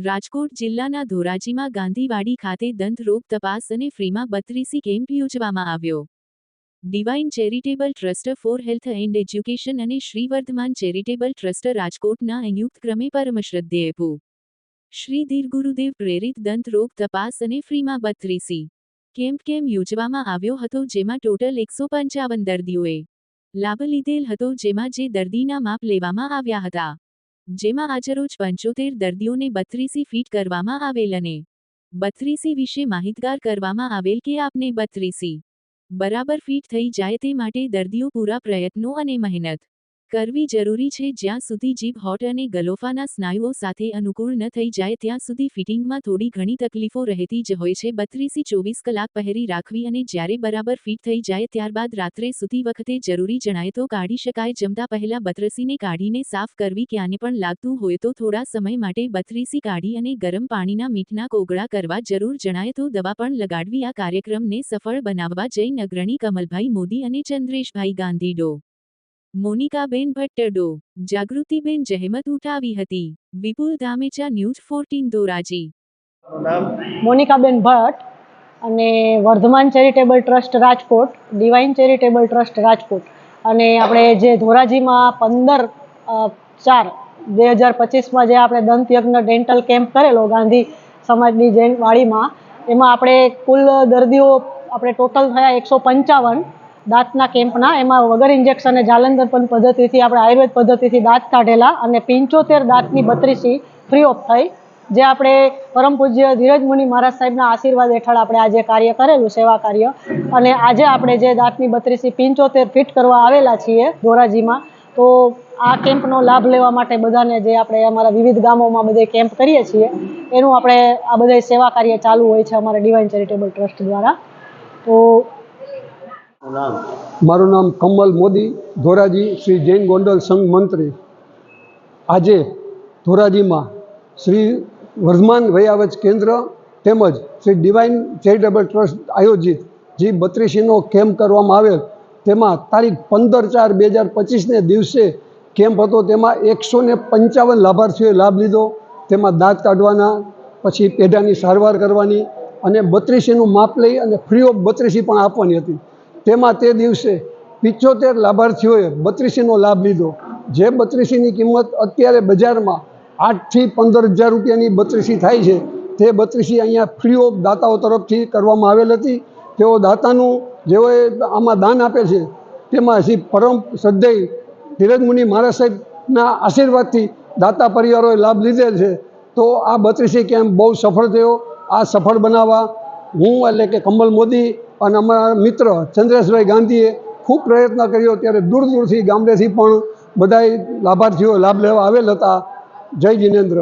રાજકોટ જિલ્લાના ધોરાજીમાં ગાંધીવાડી ખાતે દંત રોગ તપાસ અને ફ્રીમાં 32 કેમ્પ યોજવામાં આવ્યો. Divine charitable trust for health and education અને શ્રી વર્ધમાન ચેરિટેબલ ટ્રસ્ટ રાજકોટના સંયુક્ત ક્રમે પરમશ્રદ્ધેય શ્રી ધીર ગુરુદેવ પ્રેરિત દંત રોગ તપાસ અને ફ્રીમાં 32 કેમ્પ યોજવામાં આવ્યો હતો, જેમાં ટોટલ 155 દર્દીઓએ લાભ લીધેલ હતો, જેમાં જે દર્દીના માપ લેવામાં આવ્યા હતા, જેમાં આજરોજ 75 દર્દીઓને 32 ફીટ કરવામાં આવેલ અને 32 વિશે માહિતગાર કરવામાં આવેલ કે આપને 32 બરાબર ફીટ થઈ જાય તે માટે દર્દીઓ પૂરા પ્રયત્નો અને મહેનત કરવી જરૂરી છે. જ્યાં સુધી જીભ હોઠ અને ગલોફાના સ્નાયુઓ સાથે અનુકૂળ ન થઈ જાય ત્યાં સુધી ફિટિંગમાં થોડી ઘણી તકલીફો રહેતી જ હોય છે. 32-24 કલાક પહેરી રાખવી અને જ્યારે બરાબર ફિટ થઈ જાય ત્યારબાદ રાત્રે સૂતી વખતે જરૂરી જણાય તો કાઢી શકાય. જમતા પહેલા 32ને કાઢીને સાફ કરવી. ક્યાંને પણ લાગતું હોય તો થોડા સમય માટે 32 કાઢી અને ગરમ પાણીના મીઠના કોગળા કરવા. જરૂર જણાય તો દવા પણ લગાડવી. આ કાર્યક્રમને સફળ બનાવવા જૈન અગ્રણી કમલભાઈ મોદી અને ચંદ્રેશભાઈ ગાંધી ડો. મોનિકાબેન ભટ્ટ ડો. જાગૃતિબેન જહેમત ઉઠાવી હતી. વિપુલ ધામેચા, ન્યૂઝ 14 ધોરાજી. મોનિકાબેન ભટ્ટ અને Vardhaman charitable trust Rajkot, divine charitable trust Rajkot અને આપણે જે ધોરાજીમાં 15/4/2025માં જે આપણે દંતયજ્ઞ ડેન્ટલ કેમ્પ કરેલો ગાંધી સમાજની જૈન વાડીમાં, એમાં આપણે કુલ દર્દીઓ આપણે ટોટલ થયા 155 દાંતના કેમ્પના. એમાં વગર ઇન્જેક્શને જાલંધર પદ્ધતિથી આપણે આયુર્વેદ પદ્ધતિથી દાંત કાઢેલા અને 75 દાંતની 32 ફ્રી ઓફ થઈ. જે આપણે પરમ પૂજ્ય ધીરજ મુનિ મહારાજ સાહેબના આશીર્વાદ હેઠળ આપણે આજે કાર્ય કરેલું, સેવા કાર્ય. અને આજે આપણે જે દાંતની 32 75 ફિટ કરવા આવેલા છીએ ધોરાજીમાં, તો આ કેમ્પનો લાભ લેવા માટે બધાને, જે આપણે અમારા વિવિધ ગામોમાં બધે કેમ્પ કરીએ છીએ, એનું આપણે આ બધા સેવા કાર્ય ચાલુ હોય છે અમારા ડિવાઇન ચેરિટેબલ ટ્રસ્ટ દ્વારા. તો મારું નામ કમલ મોદી, ધોરાજી શ્રી જૈન ગોંડલ સંઘ મંત્રી. આજે ધોરાજીમાં શ્રી વર્ધમાન વયાવચ કેન્દ્ર તેમજ શ્રી ડિવાઇન ચેરિટેબલ ટ્રસ્ટ આયોજિત જે 32નો કેમ્પ કરવામાં આવેલ, તેમાં તારીખ 15/4/2025ને દિવસે કેમ્પ હતો. તેમાં 155 લાભાર્થીઓએ લાભ લીધો. તેમાં દાંત કાઢવાના, પછી પેઢાની સારવાર કરવાની અને 32નું માપ લઈ અને ફ્રી ઓફ 32 પણ આપવાની હતી. તેમાં તે દિવસે 75 લાભાર્થીઓએ 32નો લાભ લીધો. જે 32ની કિંમત અત્યારે બજારમાં 8 થી 15,000 રૂપિયાની 32 થાય છે. તે 32 અહીંયા ફ્રી ઓફ દાતાઓ તરફથી કરવામાં આવેલ હતી. તેઓ દાતાનું જેઓએ આમાં દાન આપે છે તેમાં શ્રી પરમ શ્રદ્ધેય ધીરજ મુનિ મહારાજ સાહેબના આશીર્વાદથી દાતા પરિવારોએ લાભ લીધેલ છે. તો આ 32 કેમ્પ બહુ સફળ થયો. આ સફળ બનાવવા હું એટલે કે કમલ મોદી અને અમારા મિત્ર ચંદ્રેશભાઈ ગાંધીએ ખૂબ પ્રયત્ન કર્યો. ત્યારે દૂર દૂરથી ગામડેથી પણ બધાય લાભાર્થીઓ લાભ લેવા આવેલ હતા. જય જિનેન્દ્ર.